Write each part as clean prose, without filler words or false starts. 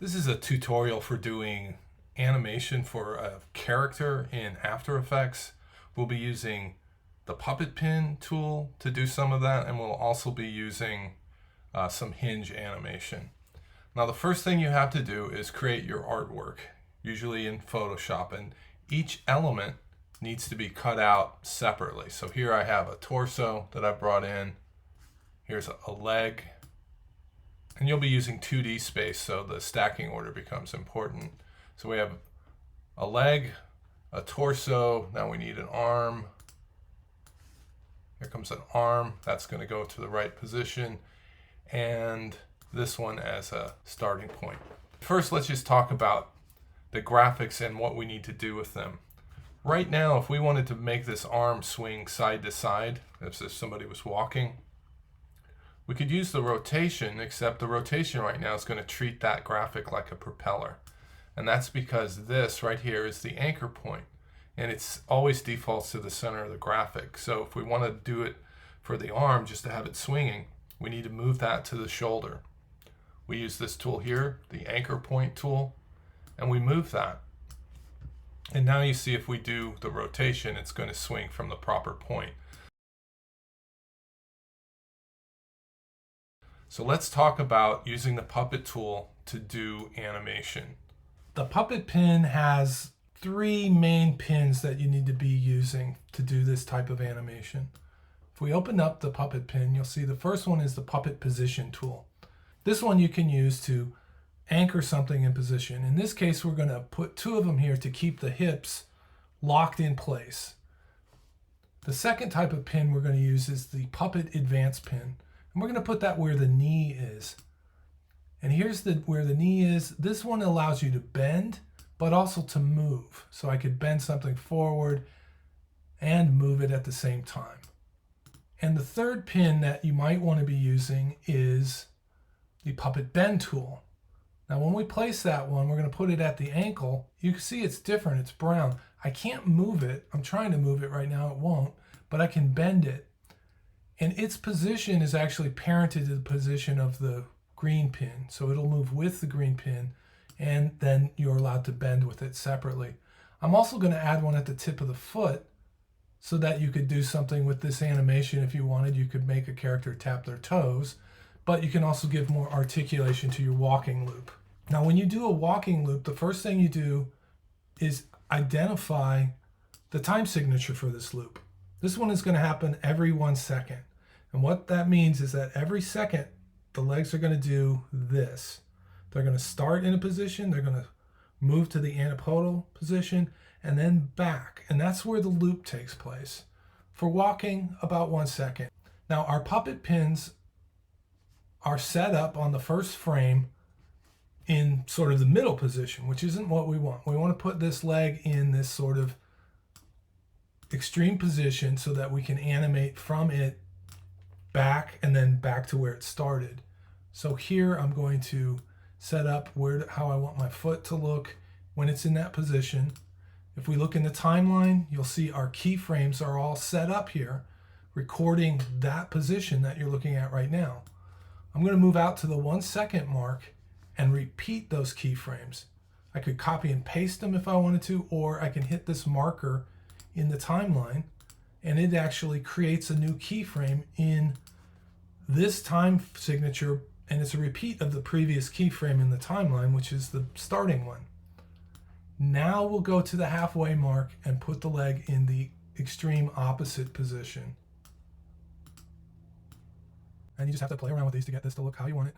This is a tutorial for doing animation for a character in After Effects. We'll be using the puppet pin tool to do some of that, and we'll also be using some hinge animation. Now the first thing you have to do is create your artwork, usually in Photoshop, and each element needs to be cut out separately. So here I have a torso that I brought in. Here's a leg. And you'll be using 2D space, so the stacking order becomes important. So we have a leg, a torso, now we need an arm. Here comes an arm, that's going to go to the right position, and this one as a starting point. First, let's just talk about the graphics and what we need to do with them. Right now, if we wanted to make this arm swing side to side, as if somebody was walking, we could use the rotation, except the rotation right now is going to treat that graphic like a propeller. And that's because this right here is the anchor point, and it's always defaults to the center of the graphic. So if we want to do it for the arm, just to have it swinging, we need to move that to the shoulder. We use this tool here, the anchor point tool, and we move that. And now you see if we do the rotation, it's going to swing from the proper point. So let's talk about using the puppet tool to do animation. The puppet pin has 3 main pins that you need to be using to do this type of animation. If we open up the puppet pin, you'll see the first one is the puppet position tool. This one you can use to anchor something in position. In this case, we're going to put 2 of them here to keep the hips locked in place. The second type of pin we're going to use is the puppet advance pin. And we're going to put that where the knee is. And here's where the knee is. This one allows you to bend, but also to move. So I could bend something forward and move it at the same time. And the third pin that you might want to be using is the puppet bend tool. Now when we place that one, we're going to put it at the ankle. You can see it's different, it's brown. I can't move it. I'm trying to move it right now, it won't, but I can bend it. And its position is actually parented to the position of the green pin. So it'll move with the green pin, and then you're allowed to bend with it separately. I'm also going to add one at the tip of the foot so that you could do something with this animation if you wanted. You could make a character tap their toes, but you can also give more articulation to your walking loop. Now when you do a walking loop, the first thing you do is identify the time signature for this loop. This one is going to happen every 1 second. And what that means is that every second, the legs are going to do this. They're going to start in a position, they're going to move to the antipodal position, and then back. And that's where the loop takes place. For walking, about 1 second. Now our puppet pins are set up on the first frame in sort of the middle position, which isn't what we want. We want to put this leg in this sort of extreme position so that we can animate from it back and then back to where it started. So here I'm going to set up how I want my foot to look when it's in that position. If we look in the timeline, you'll see our keyframes are all set up here, recording that position that you're looking at right now. I'm going to move out to the 1 second mark and repeat those keyframes. I could copy and paste them if I wanted to, or I can hit this marker in the timeline and it actually creates a new keyframe in this time signature, and it's a repeat of the previous keyframe in the timeline, which is the starting one. Now we'll go to the halfway mark and put the leg in the extreme opposite position. And you just have to play around with these to get this to look how you want it.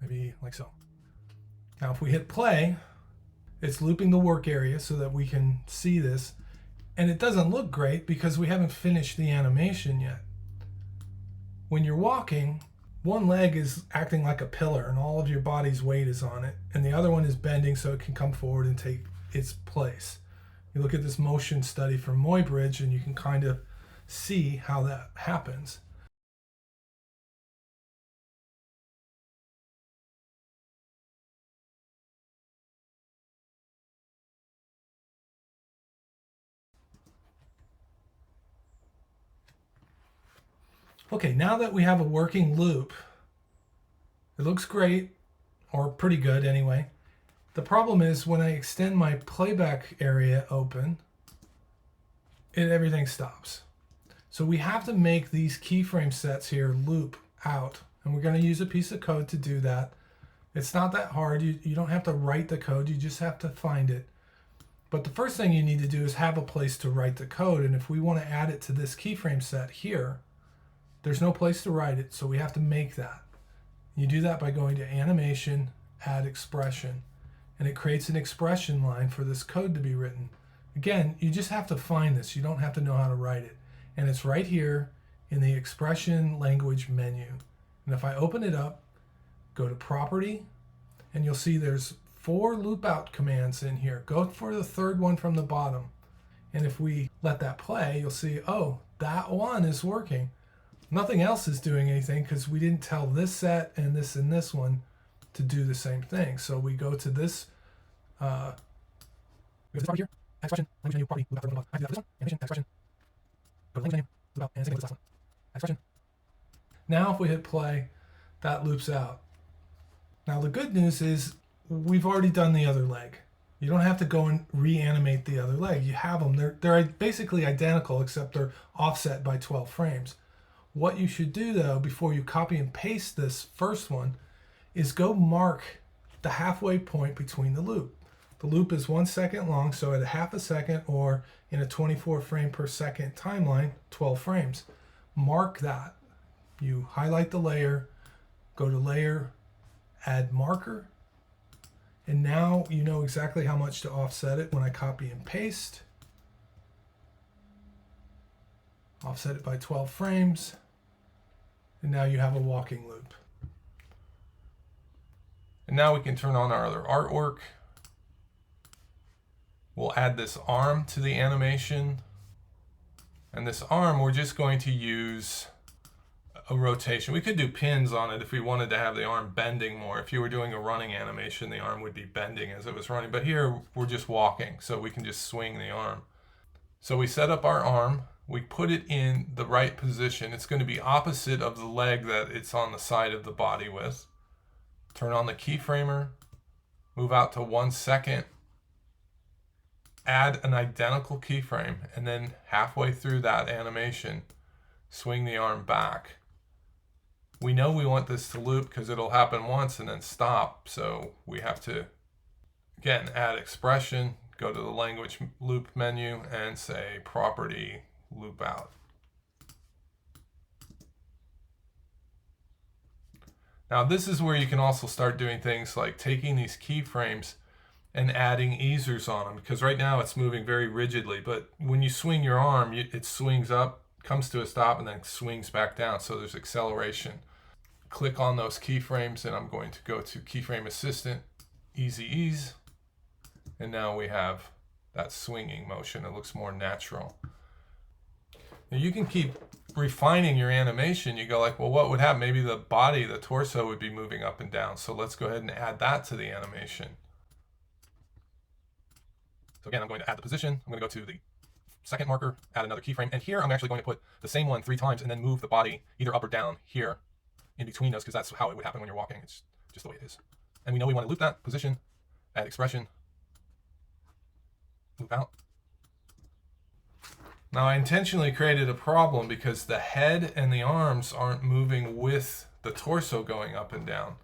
Maybe like so. Now if we hit play, it's looping the work area so that we can see this. And it doesn't look great because we haven't finished the animation yet. When you're walking, one leg is acting like a pillar and all of your body's weight is on it, and the other one is bending so it can come forward and take its place. You look at this motion study from Muybridge and you can kind of see how that happens. Okay, now that we have a working loop, It looks great, or pretty good anyway. The problem is when I extend my playback area open, everything stops. So we have to make these keyframe sets here loop out, and we're going to use a piece of code to do that. It's not that hard. You don't have to write the code, you just have to find it. But the first thing you need to do is have a place to write the code, and if we want to add it to this keyframe set here, there's no place to write it, so we have to make that. You do that by going to Animation, Add Expression, and it creates an expression line for this code to be written. Again, you just have to find this. You don't have to know how to write it. And it's right here in the Expression Language menu. And if I open it up, go to Property, and you'll see there's 4 loop out commands in here. Go for the third one from the bottom. And if we let that play, you'll see, oh, that one is working. Nothing else is doing anything because we didn't tell this set and this one to do the same thing. So we go to this, we have this property here, expression, language menu, property, loop out, third one, I do that for this one, animation, expression, go to language menu, loop out, and same thing with this last one, expression. Now if we hit play, that loops out. Now the good news is we've already done the other leg. You don't have to go and reanimate the other leg. You have them. They're basically identical except they're offset by 12 frames. What you should do though before you copy and paste this first one is go mark the halfway point between the loop. The loop is 1 second long, so at a half a second or in a 24 frame per second timeline, 12 frames. Mark that. You highlight the layer, go to Layer, Add Marker, and now you know exactly how much to offset it when I copy and paste. Offset it by 12 frames, and now you have a walking loop. And now we can turn on our other artwork. We'll add this arm to the animation. And this arm, we're just going to use a rotation. We could do pins on it if we wanted to have the arm bending more. If you were doing a running animation, the arm would be bending as it was running. But here, we're just walking, so we can just swing the arm. So we set up our arm. We put it in the right position. It's going to be opposite of the leg that it's on the side of the body with. Turn on the keyframer, move out to 1 second, add an identical keyframe, and then halfway through that animation, swing the arm back. We know we want this to loop because it'll happen once and then stop. So we have to, again, add expression, go to the language loop menu and say property loop out. Now this is where you can also start doing things like taking these keyframes and adding easers on them, because right now it's moving very rigidly, but when you swing your arm, it swings up, comes to a stop, and then swings back down, so there's acceleration. Click on those keyframes, and I'm going to go to Keyframe Assistant, Easy Ease, and now we have that swinging motion. It looks more natural. Now you can keep refining your animation. You go like, well, what would happen? Maybe the body, the torso would be moving up and down, so let's go ahead and add that to the animation. So again, I'm going to add the position. I'm going to go to the second marker, add another keyframe. And here I'm actually going to put the same one 3 times and then move the body either up or down here in between those, because that's how it would happen when you're walking. It's just the way it is. And we know we want to loop that position, add expression, loop out. Now I intentionally created a problem because the head and the arms aren't moving with the torso going up and down.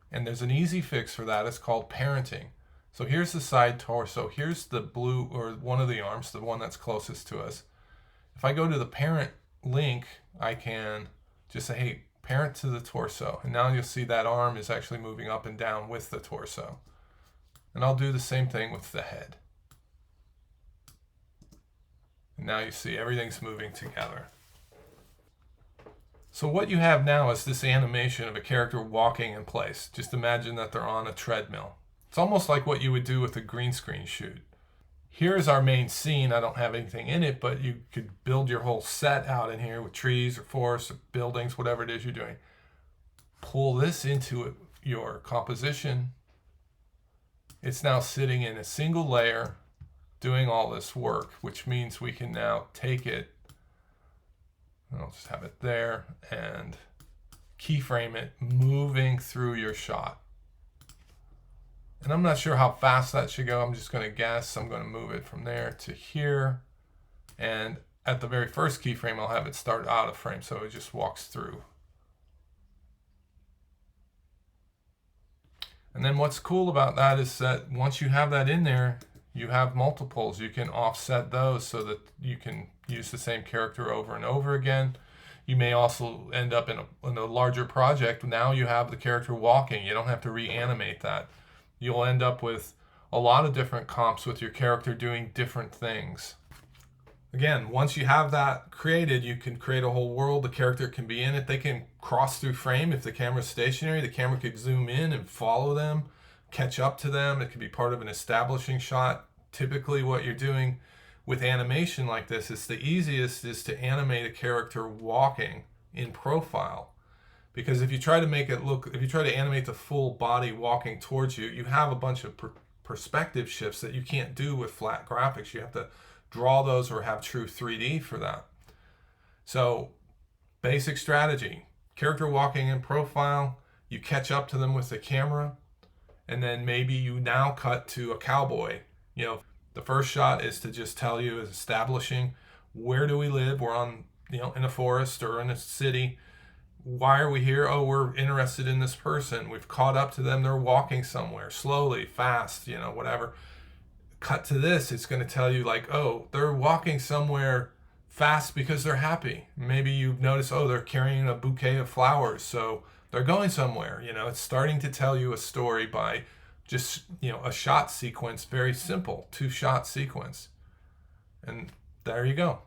And there's an easy fix for that. It's called parenting. So here's the side torso. Here's the blue, or one of the arms, the one that's closest to us. If I go to the parent link, I can just say, hey, parent to the torso. And now you'll see that arm is actually moving up and down with the torso. And I'll do the same thing with the head. And now you see everything's moving together. So what you have now is this animation of a character walking in place. Just imagine that they're on a treadmill. It's almost like what you would do with a green screen shoot. Here's our main scene. I don't have anything in it, but you could build your whole set out in here with trees or forests or buildings, whatever it is you're doing. Pull this into your composition. It's now sitting in a single layer doing all this work, which means we can now take it, and I'll just have it there, and keyframe it moving through your shot. And I'm not sure how fast that should go. I'm just going to guess. I'm going to move it from there to here. And at the very first keyframe, I'll have it start out of frame, so it just walks through. And then what's cool about that is that once you have that in there, you have multiples. You can offset those so that you can use the same character over and over again. You may also end up in a larger project. Now you have the character walking. You don't have to reanimate that. You'll end up with a lot of different comps with your character doing different things. Again, once you have that created, you can create a whole world. The character can be in it. They can cross through frame. If the camera's stationary, the camera could zoom in and follow them, catch up to them. It could be part of an establishing shot. Typically what you're doing with animation like this is the easiest is to animate a character walking in profile. Because if you try to make it look, if you try to animate the full body walking towards you, you have a bunch of perspective shifts that you can't do with flat graphics. You have to draw those or have true 3D for that. So basic strategy, character walking in profile, you catch up to them with the camera, and then maybe you now cut to a cowboy. You know, the first shot is to just tell you, is establishing where do we live? We're on, in a forest or in a city. Why are we here? Oh, we're interested in this person. We've caught up to them. They're walking somewhere slowly, fast, whatever. Cut to this, it's going to tell you like, oh, they're walking somewhere fast because they're happy. Maybe you notice, oh, they're carrying a bouquet of flowers, so they're going somewhere. It's starting to tell you a story by just, a shot sequence, very simple, 2-shot sequence. And there you go.